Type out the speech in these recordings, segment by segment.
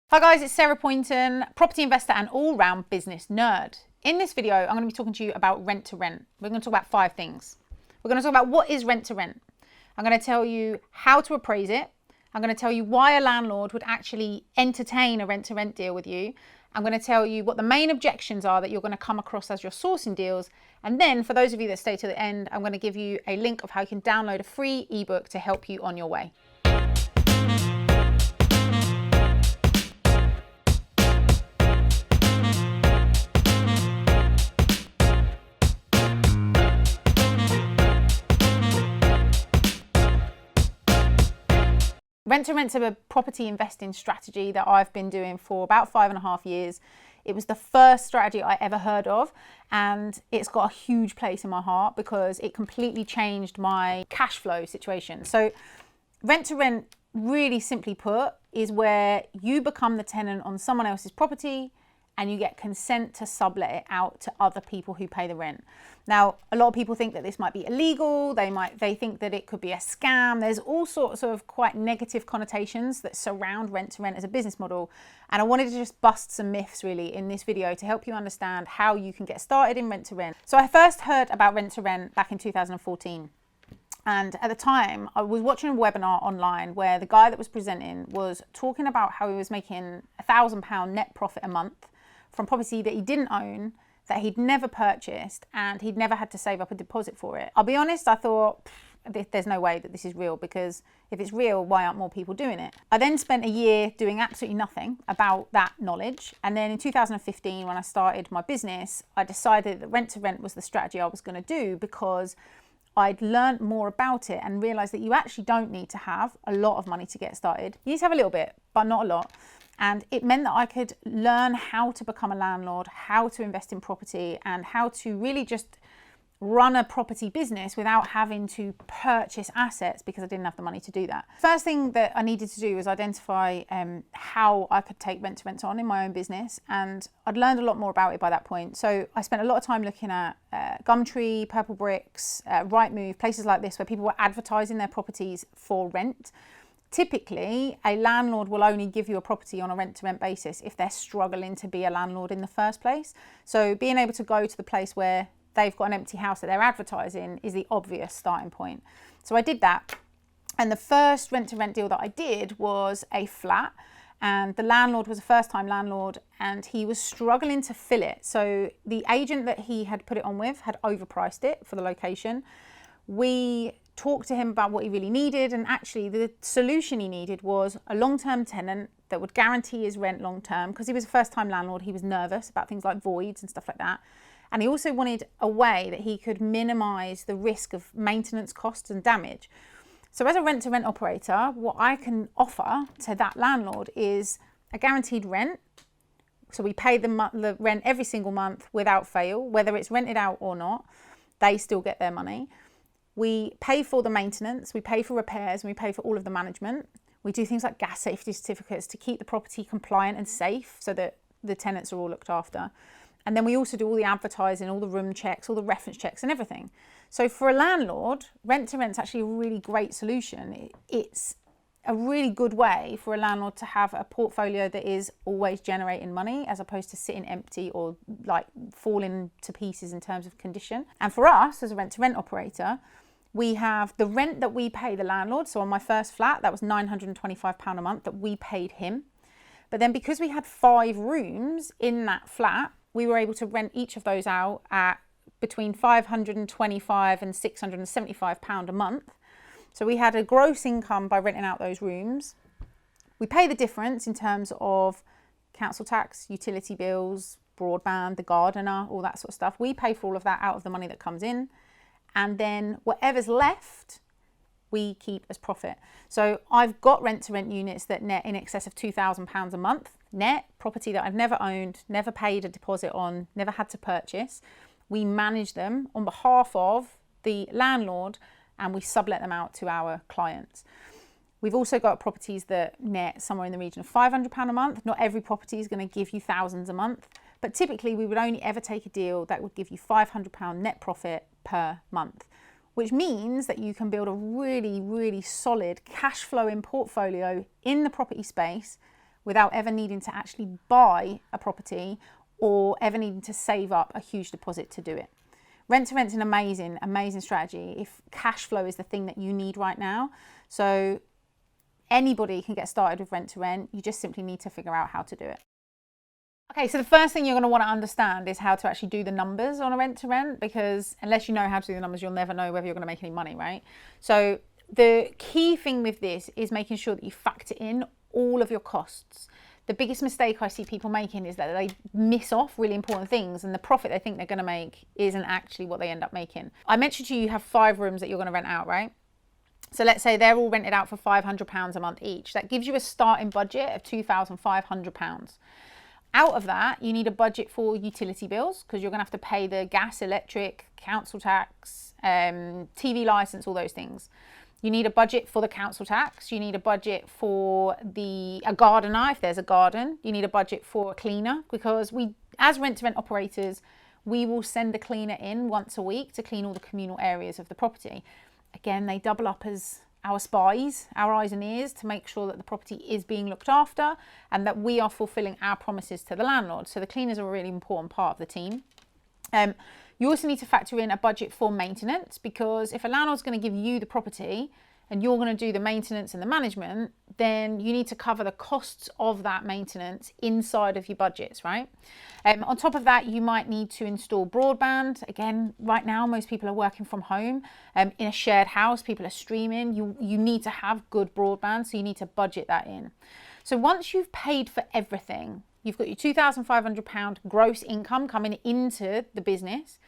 Hi guys, it's Sarah Poynton, property investor and all-round business nerd. In this video, I'm going to be talking to you about rent to rent. We're going to talk about 5 things. We're going to talk about what is rent to rent. I'm going to tell you how to appraise it. I'm going to tell you why a landlord would actually entertain a rent to rent deal with you. I'm going to tell you what the main objections are that you're going to come across as you're sourcing deals. And then for those of you that stay to the end, I'm going to give you a link of how you can download a free ebook to help you on your way. Rent to rent's a property investing strategy that I've been doing for about 5.5 years. It was the first strategy I ever heard of, and it's got a huge place in my heart because it completely changed my cash flow situation. So rent to rent, really simply put, is where you become the tenant on someone else's property and you get consent to sublet it out to other people who pay the rent. Now, a lot of people think that this might be illegal. They think that it could be a scam. There's all sorts of quite negative connotations that surround rent to rent as a business model. And I wanted to just bust some myths really in this video to help you understand how you can get started in rent to rent. So I first heard about rent to rent back in 2014. And at the time, I was watching a webinar online where the guy that was presenting was talking about how he was making £1,000 net profit a month from property that he didn't own, that he'd never purchased, and he'd never had to save up a deposit for it. I'll be honest, I thought, there's no way that this is real, because if it's real, why aren't more people doing it? I then spent a year doing absolutely nothing about that knowledge. And then in 2015, when I started my business, I decided that rent to rent was the strategy I was going to do because I'd learned more about it and realized that you actually don't need to have a lot of money to get started. You need to have a little bit, but not a lot. And it meant that I could learn how to become a landlord, how to invest in property, and how to really just run a property business without having to purchase assets because I didn't have the money to do that. First thing that I needed to do was identify how I could take rent to rent on in my own business, and I'd learned a lot more about it by that point. So I spent a lot of time looking at Gumtree, Purple Bricks, Rightmove, places like this where people were advertising their properties for rent. Typically, a landlord will only give you a property on a rent-to-rent basis if they're struggling to be a landlord in the first place. So being able to go to the place where they've got an empty house that they're advertising is the obvious starting point. So I did that. And the first rent-to-rent deal that I did was a flat. And the landlord was a first-time landlord and he was struggling to fill it. So the agent that he had put it on with had overpriced it for the location. We talked to him about what he really needed, and actually the solution he needed was a long-term tenant that would guarantee his rent long-term, because he was a first-time landlord. He was nervous about things like voids and stuff like that, and he also wanted a way that he could minimize the risk of maintenance costs and damage. So as a rent-to-rent operator, what I can offer to that landlord is a guaranteed rent. So we pay the rent every single month without fail, whether it's rented out or not. They still get their money. We pay for the maintenance, we pay for repairs, and we pay for all of the management. We do things like gas safety certificates to keep the property compliant and safe so that the tenants are all looked after. And then we also do all the advertising, all the room checks, all the reference checks and everything. So for a landlord, rent to rent's actually a really great solution. It's a really good way for a landlord to have a portfolio that is always generating money as opposed to sitting empty or like falling to pieces in terms of condition. And for us as a rent to rent operator, we have the rent that we pay the landlord. So on my first flat, that was £925 a month that we paid him. But then because we had 5 rooms in that flat, we were able to rent each of those out at between £525 and £675 a month. So we had a gross income by renting out those rooms. We pay the difference in terms of council tax, utility bills, broadband, the gardener, all that sort of stuff. We pay for all of that out of the money that comes in. And then whatever's left, we keep as profit. So I've got rent to rent units that net in excess of £2,000 a month net, property that I've never owned, never paid a deposit on, never had to purchase. We manage them on behalf of the landlord and we sublet them out to our clients. We've also got properties that net somewhere in the region of £500 a month. Not every property is going to give you thousands a month, but typically we would only ever take a deal that would give you £500 net profit per month, which means that you can build a really, really solid cash flowing portfolio in the property space without ever needing to actually buy a property or ever needing to save up a huge deposit to do it. Rent to rent's an amazing, amazing strategy if cash flow is the thing that you need right now. So anybody can get started with rent to rent. You just simply need to figure out how to do it. Okay, so the first thing you're going to want to understand is how to actually do the numbers on a rent to rent, because unless you know how to do the numbers, you'll never know whether you're going to make any money, right? So the key thing with this is making sure that you factor in all of your costs. The biggest mistake I see people making is that they miss off really important things, and the profit they think they're going to make isn't actually what they end up making. I mentioned to you have 5 rooms that you're going to rent out, right? So let's say they're all rented out for £500 a month each. That gives you a starting budget of £2,500. Out of that, you need a budget for utility bills, because you're going to have to pay the gas, electric, council tax, TV license, all those things. You need a budget for the council tax. You need a budget for a gardener, if there's a garden. You need a budget for a cleaner, because we, as rent-to-rent operators, we will send a cleaner in once a week to clean all the communal areas of the property. Again, they double up as our spies, our eyes and ears, to make sure that the property is being looked after and that we are fulfilling our promises to the landlord. So the cleaners are a really important part of the team. You also need to factor in a budget for maintenance, because if a landlord's going to give you the property and you're going to do the maintenance and the management, then you need to cover the costs of that maintenance inside of your budgets, right? On top of that, you might need to install broadband. Again, right now, most people are working from home. In a shared house, people are streaming. You need to have good broadband, so you need to budget that in. So once you've paid for everything, you've got your £2,500 gross income coming into the business.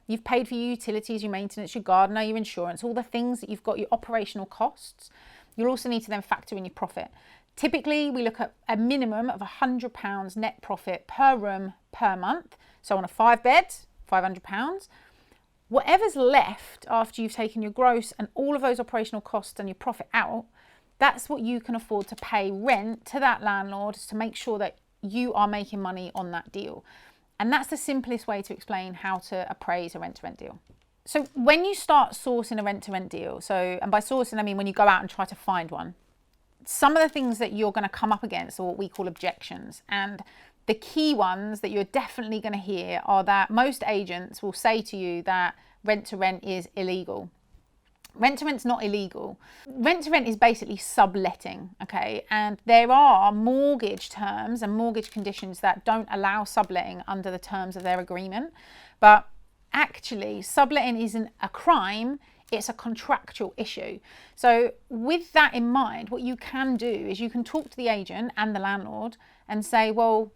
You've paid for your utilities, your maintenance, your gardener, your insurance, all the things that you've got, your operational costs. You'll also need to then factor in your profit. Typically, we look at a minimum of £100 net profit per room per month. So on a 5-bed, £500. Whatever's left after you've taken your gross and all of those operational costs and your profit out, that's what you can afford to pay rent to that landlord, to make sure that you are making money on that deal. And that's the simplest way to explain how to appraise a rent-to-rent deal. So when you start sourcing a rent-to-rent deal, and by sourcing I mean when you go out and try to find one, some of the things that you're going to come up against are what we call objections. And the key ones that you're definitely going to hear are that most agents will say to you that rent-to-rent is illegal. Rent-to-rent's not illegal. Rent-to-rent is basically subletting, okay? And there are mortgage terms and mortgage conditions that don't allow subletting under the terms of their agreement. But actually, subletting isn't a crime, it's a contractual issue. So with that in mind, what you can do is you can talk to the agent and the landlord and say, well,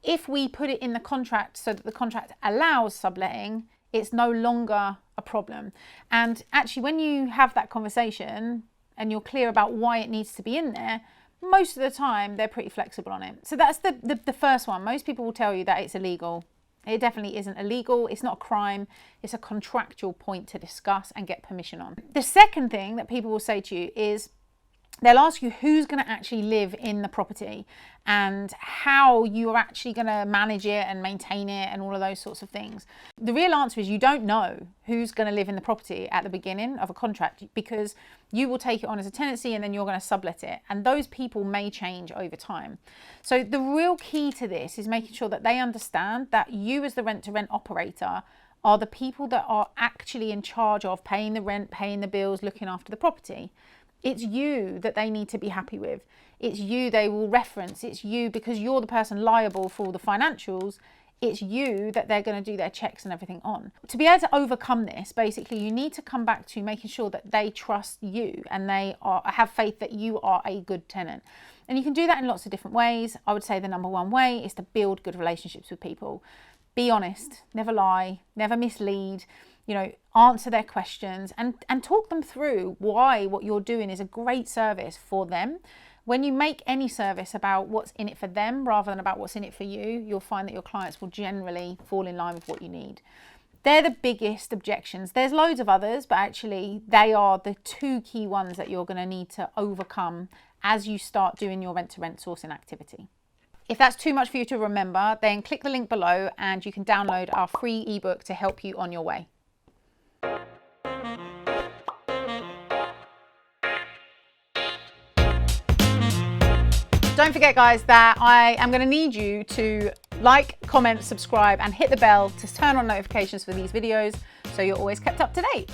if we put it in the contract so that the contract allows subletting, it's no longer a problem. And actually, when you have that conversation and you're clear about why it needs to be in there, most of the time they're pretty flexible on it. So that's the first one. Most people will tell you that it's illegal. It definitely isn't illegal. It's not a crime. It's a contractual point to discuss and get permission on. The second thing that people will say to you is they'll ask you who's going to actually live in the property and how you are actually going to manage it and maintain it and all of those sorts of things. The real answer is you don't know who's going to live in the property at the beginning of a contract, because you will take it on as a tenancy and then you're going to sublet it, and those people may change over time. So the real key to this is making sure that they understand that you as the rent-to-rent operator are the people that are actually in charge of paying the rent, paying the bills, looking after the property. It's you that they need to be happy with. It's you they will reference. It's you, because you're the person liable for all the financials. It's you that they're going to do their checks and everything on. To be able to overcome this, basically, you need to come back to making sure that they trust you and they have faith that you are a good tenant. And you can do that in lots of different ways. I would say the number one way is to build good relationships with people. Be honest, never lie, never mislead. Answer their questions and talk them through why what you're doing is a great service for them. When you make any service about what's in it for them rather than about what's in it for you, you'll find that your clients will generally fall in line with what you need. They're the biggest objections. There's loads of others, but actually they are the 2 key ones that you're going to need to overcome as you start doing your rent-to-rent sourcing activity. If that's too much for you to remember, then click the link below and you can download our free ebook to help you on your way. Don't forget, guys, that I am going to need you to like, comment, subscribe, and hit the bell to turn on notifications for these videos so you're always kept up to date.